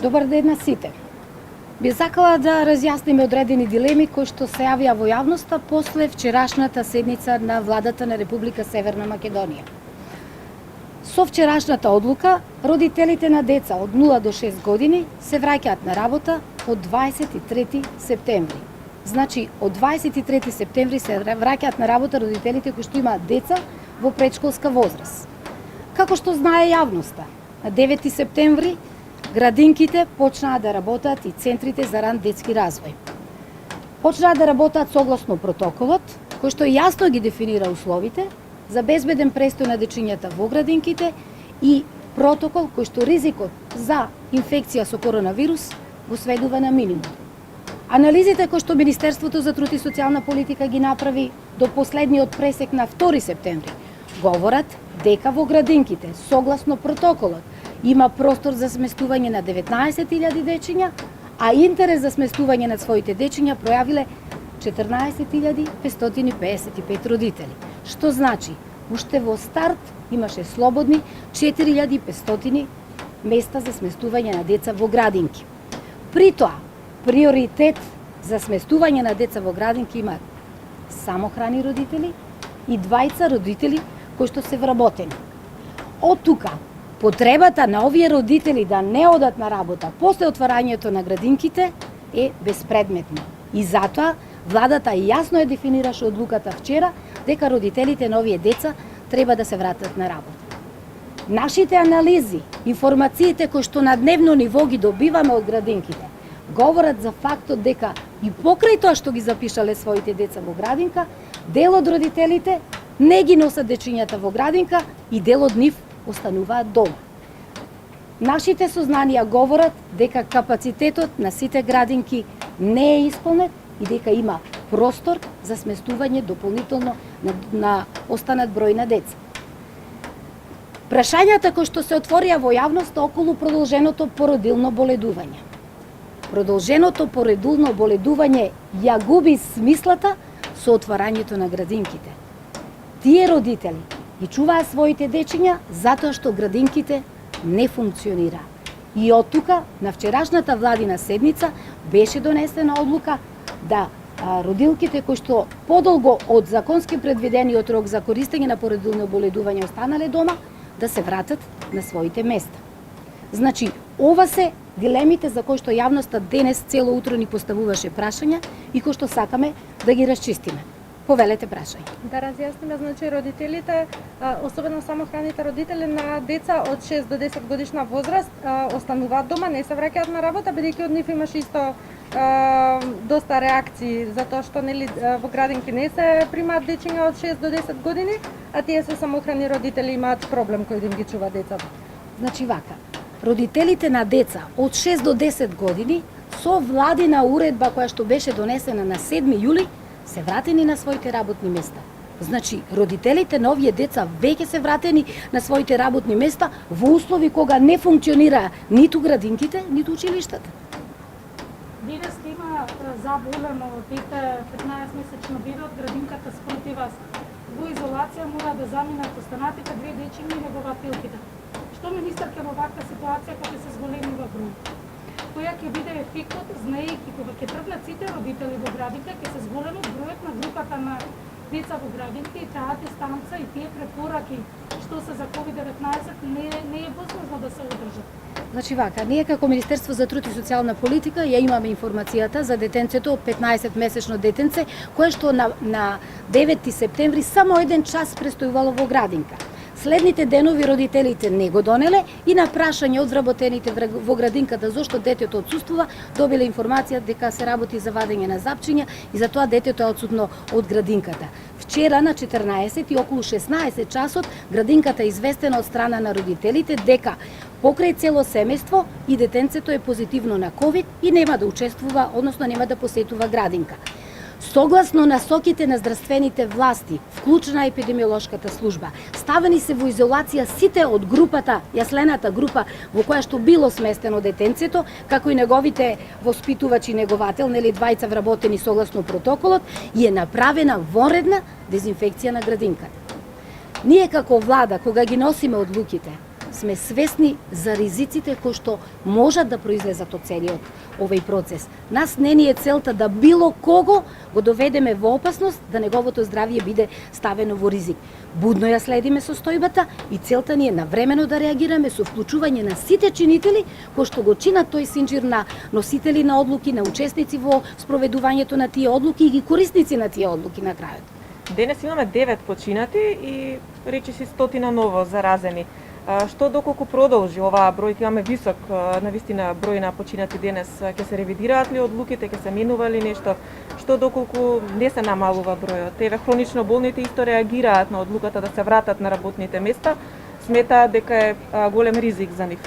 Добар ден на сите. Би сакала да разјасниме одредени дилеми кои што се јавија во јавноста после вчерашната седница на владата на Република Северна Македонија. Со вчерашната одлука, родителите на деца од 0 до 6 години се враќаат на работа од 23 септември. Значи, од 23 септември се враќаат на работа родителите кои што имаат деца во предшколска возраст. Како што знае јавноста, на 9 септември градинките почнаа да работат и центрите за ран детски развој. Почнаа да работат согласно протоколот, кој што јасно ги дефинира условите за безбеден престој на дечињата во градинките и протокол кој што ризикот за инфекција со коронавирус го сведува на минимум. Анализите кои што Министерството за труд и социјална политика ги направи до последниот пресек на 2 септември говорат дека во градинките, согласно протоколот, има простор за сместување на 19.000 дечиња, а интерес за сместување на своите дечиња пројавиле 14.555 родители. Што значи, уште во старт имаше слободни 4.500 места за сместување на деца во градинки. При тоа, приоритет за сместување на деца во градинки имаат самохрани родители и двајца родители кои што се вработени. Од тука, потребата на овие родители да не одат на работа после отварањето на градинките е безпредметна. И затоа владата јасно ја дефинираше одлуката вчера дека родителите на овие деца треба да се вратат на работа. Нашите анализи, информациите кои што на дневно ниво ги добиваме од градинките, говорат за фактот дека и покрај тоа што ги запишале своите деца во градинка, дел од родителите не ги носат дечињата во градинка и дел од нив остануваат дома. Нашите сознанија говорат дека капацитетот на сите градинки не е исполнет и дека има простор за сместување дополнително на останат број на деца. Прашањата кои што се отворија во јавноста околу продолженото породилно боледување. Продолженото породилно боледување ја губи смислата со отварањето на градинките. Тие родители ги чуваат своите дечиња затоа што градинките не функционира. И од тука на вчерашната владина седница беше донесена одлука да родилките кои што подолго од законски предвидениот рок за користење на породилно боледување останале дома, да се вратат на своите места. Значи, ова се дилемите за кои што јавноста денес цело утро ни поставуваше прашања и кои што сакаме да ги расчистиме. Повелете прашање. Да разјасниме, значи родителите, особено самохраните родители на деца од 6 до 10 годишна возраст, остануваат дома, не се враќаат на работа, бидејќи од нив имаше исто доста реакции за тоа што нели во градинки не се примаат дечиња од 6 до 10 години, а тие се самохрани родители имаат проблем кој да им ги чува децата. Значи вака, родителите на деца од 6 до 10 години со владина уредба која што беше донесена на 7 јули се вратени на своите работни места. Значи, родителите на овие деца веќе се вратени на своите работни места во услови кога не функционира ниту градинките, ниту училиштата. Денес има заболено дете 15-месечно бебе од градинката спроти вас. Во изолација мора да заминат останатите 2 дечиња и негователките. Што министерка во ваква ситуација кога се зголемува број? Која ќе биде ефектот, знаејќи кога ќе тргнат сите родители во градинка, ќе се зголеми бројот на групата на деца во градинка и таа дистанца и тие препораки што се за COVID-19 не е возможно да се одржат. Значи вака, ние како Министерство за труд и социјална политика ја имаме информацијата за детенцето, 15-месечно детенце, кое што на 9 септември само 1 час престојувало во градинка. Следните денови родителите не го донеле и на прашање од вработените во градинката зошто детето отсуствува, добиле информација дека се работи за вадење на запчиња и затоа детето е отсутно од градинката. Вчера на 14 и околу 16 часот градинката е известена од страна на родителите дека покрај цело семејство и детенцето е позитивно на ковид и нема да учествува, односно нема да посетува градинка. Согласно насоките на здравствените власти, вклучена епидемиолошката служба, ставени се во изолација сите од групата, јаслената група во која што било сместено детенцето, како и неговите воспитувачи и неговател, нели двајца вработени согласно протоколот, и е направена вонредна дезинфекција на градинката. Ние како влада, кога ги носиме одлуките, сме свесни за ризиците кои што можат да произлезат од целиот овој процес. Нас не ни е целта да било кого го доведеме во опасност, да неговото здравје биде ставено во ризик. Будно ја следиме состојбата и целта ни е навремено да реагираме со вклучување на сите чинители кои што го чинат тој синџир на носители на одлуки, на учесници во спроведувањето на тие одлуки и ги корисници на тие одлуки на крајот. Денес имаме 9 починати и речиси 100 ново заразени. Што доколку продолжи оваа бројка, имаме висок навистина број на починати денес, ќе се ревидираат ли одлуките, ќе се менува ли нешто? Што доколку не се намалува бројот? Еве хронично болните исто реагираат на одлуката да се вратат на работните места, сметаат дека е голем ризик за нив.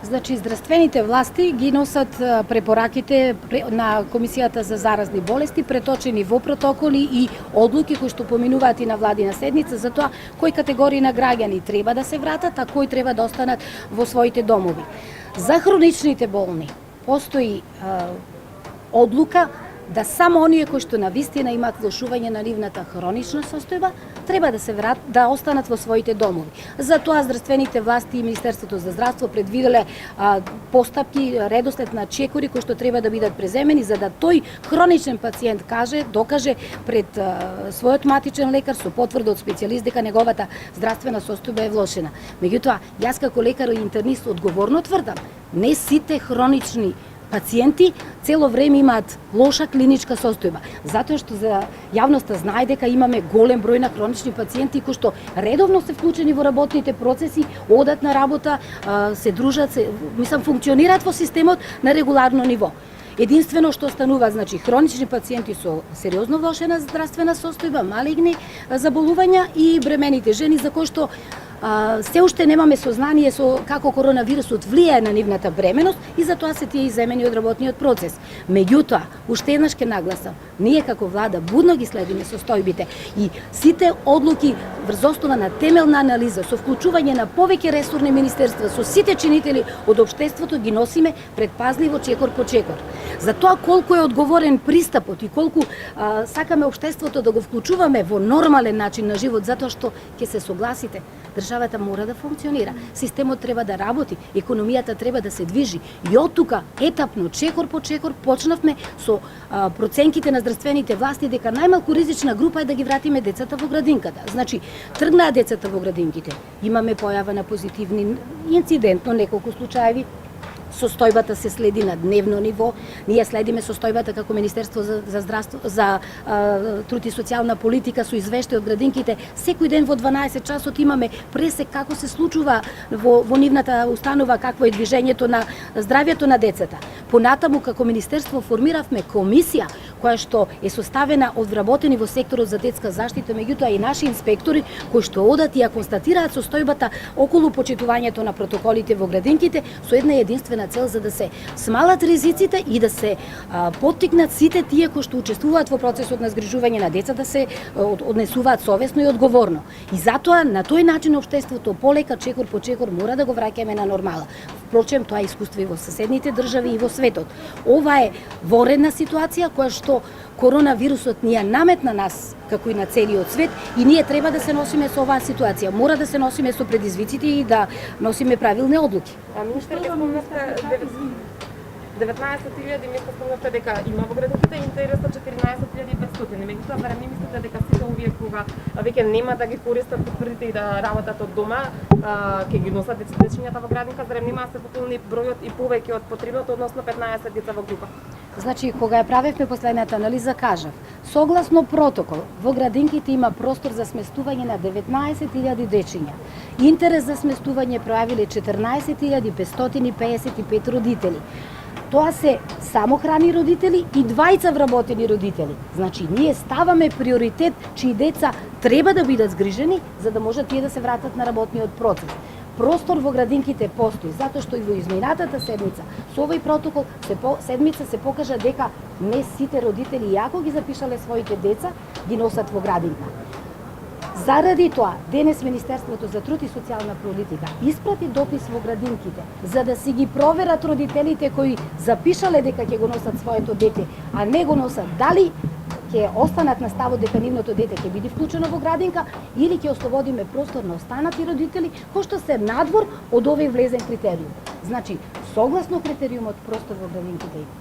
Значи, здравствените власти ги носат препораките на Комисијата за заразни болести, преточени во протоколи и одлуки кои што поминуваат и на владина седница за тоа кои категории на граѓани треба да се вратат, а кои треба да останат во своите домови. За хроничните болни постои одлука да само оние кои што навистина имаат влошување на нивната хронична состојба треба да останат во своите домови. Затоа здравствените власти и Министерството за здравство предвиделе постапки, редослед на чекори кои што треба да бидат преземени за да тој хроничен пациент докаже пред својот матичен лекар со потврда од специјалист дека неговата здравствена состојба е влошена. Меѓутоа, јас како лекар и интернист одговорно тврдам, не сите хронични пациенти цело време имаат лоша клиничка состојба, затоа што за јавноста знае дека имаме голем број на хронични пациенти кои што редовно се вклучени во работните процеси, одат на работа, се дружат, функционираат во системот на регуларно ниво. Единствено што останува, значи, хронични пациенти со сериозно влошена здравствена состојба, малигни заболувања и бремените жени за кои што се уште немаме сознание со како коронавирусот влијае на нивната бременост и затоа се тие иземени од работниот процес. Меѓутоа, уште еднаш ке нагласам, ние како влада будно ги следиме состојбите и сите одлуки врз основа на темелна анализа со вклучување на повеќе ресорни министерства со сите чинители од општеството ги носиме предпазливо чекор по чекор. За тоа колку е одговорен пристапот и колку сакаме општеството да го вклучуваме во нормален начин на живот, затоа што ќе се согласите, државата мора да функционира, системот треба да работи, економијата треба да се движи. И од тука, етапно, чекор по чекор, почнавме со проценките на здравствените власти дека најмалку ризична група е да ги вратиме децата во градинката. Значи, тргнаа децата во градинките. Имаме појава на позитивни инцидентно неколку случаеви. Состојбата се следи на дневно ниво. Ние следиме состојбата како Министерство за здравство, за труд и социјална политика со извештај од градинките. Секој ден во 12 часот имаме пресек како се случува во нивната установа, какво е движењето на здравјето на децата. Понатаму како Министерство формиравме комисија која што е составена од вработени во секторот за детска заштита, меѓутоа и наши инспектори кои што одат и ја констатираат состојбата околу почитувањето на протоколите во градинките со една единствена цел за да се смалат ризиците и да се поттикнат сите тие кои што учествуваат во процесот на згрижување на деца да се однесуваат совесно и одговорно. И затоа на тој начин општеството полека чекор по чекор мора да го враќаме на нормала. Впрочем, тоа е искуство и во соседните држави и во светот. Ова е воредна ситуација која што коронавирусот ни ја наметна нас како и на целиот свет и ние треба да се носиме со оваа ситуација. Мора да се носиме со предизвиците и да носиме правилни одлуки. Министерке, спомнавте 19.000 места, спомнавте дека има во градинките интересот 14.500. Меѓутоа, барем не мислите дека сите овие кога веќе нема да ги користат потврдите и да работат од дома, ќе ги носат дечињата во градинка, зарем нема да се пополни бројот и повеќе од потребното, односно 15 деца во група? Значи, кога ја правевме последната анализа, кажав, согласно протокол, во градинките има простор за сместување на 19.000 дечиња. Интерес за сместување пројавиле 14.555 родители. Тоа се самохрани родители и двајца вработени родители. Значи, ние ставаме приоритет чии деца треба да бидат згрижени, за да можат тие да се вратат на работниот процес. Простор во градинките постои, затоа што и во изминатата седмица со овој протокол се покажа дека не сите родители, иако ги запишале своите деца, ги носат во градинка. Заради тоа, денес Министерството за труд и социјална политика испрати допис во градинките за да си ги проверат родителите кои запишале дека ќе го носат своето дете, а не го носат, дали ќе останат на ставот дека нивното дете ќе биде вклучено во градинка или ќе ослободиме простор на останати родители кои што се надвор од овој влезен критериум. Значи, согласно критериумот простор во градинките има.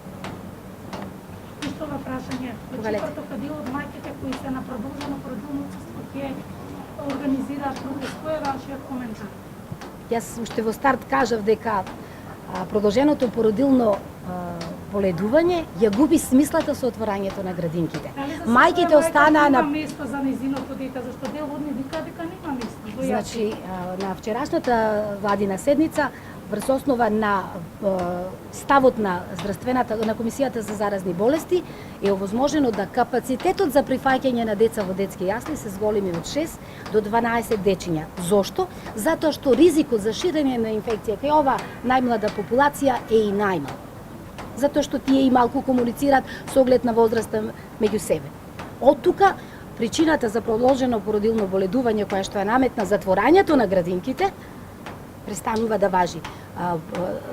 Уште ова прашање. Повелете. Четврто кадило од мајките кои се на продолжено породилно отсуство ќе организираат протест. Кој е вашиот коментар? Јас уште во старт кажав дека продолженото породилно боледување ја губи смислата со отворањето на градинките. Мајките останаа на Нема место за незиното дете, зашто дел од нив вика дека нема место. Во Значи, на вчерашната владина седница, врз основа на ставот на на Комисијата за заразни болести, е овозможено да капацитетот за прифаќање на деца во детски јасли се зголеми од 6 до 12 дечиња. Зошто? Затоа што ризикот за ширење на инфекција кај ова најмлада популација е и најмал. Затоа што тие и малку комуницираат со оглед на возраста меѓу себе. Од тука, причината за продолжено породилно боледување која што е наметна затворањето на градинките престанува да важи.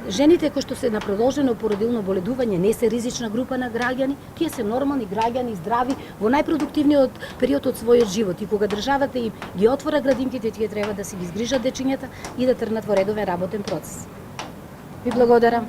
Жените кои што се на продолжено породилно боледување не се ризична група на граѓани, тие се нормални граѓани, здрави во најпродуктивниот период од својот живот и кога државата им ги отвора градинките, тие треба да се ги згрижат дечињата и да тргнат во редовен работен процес. Ви благодарам.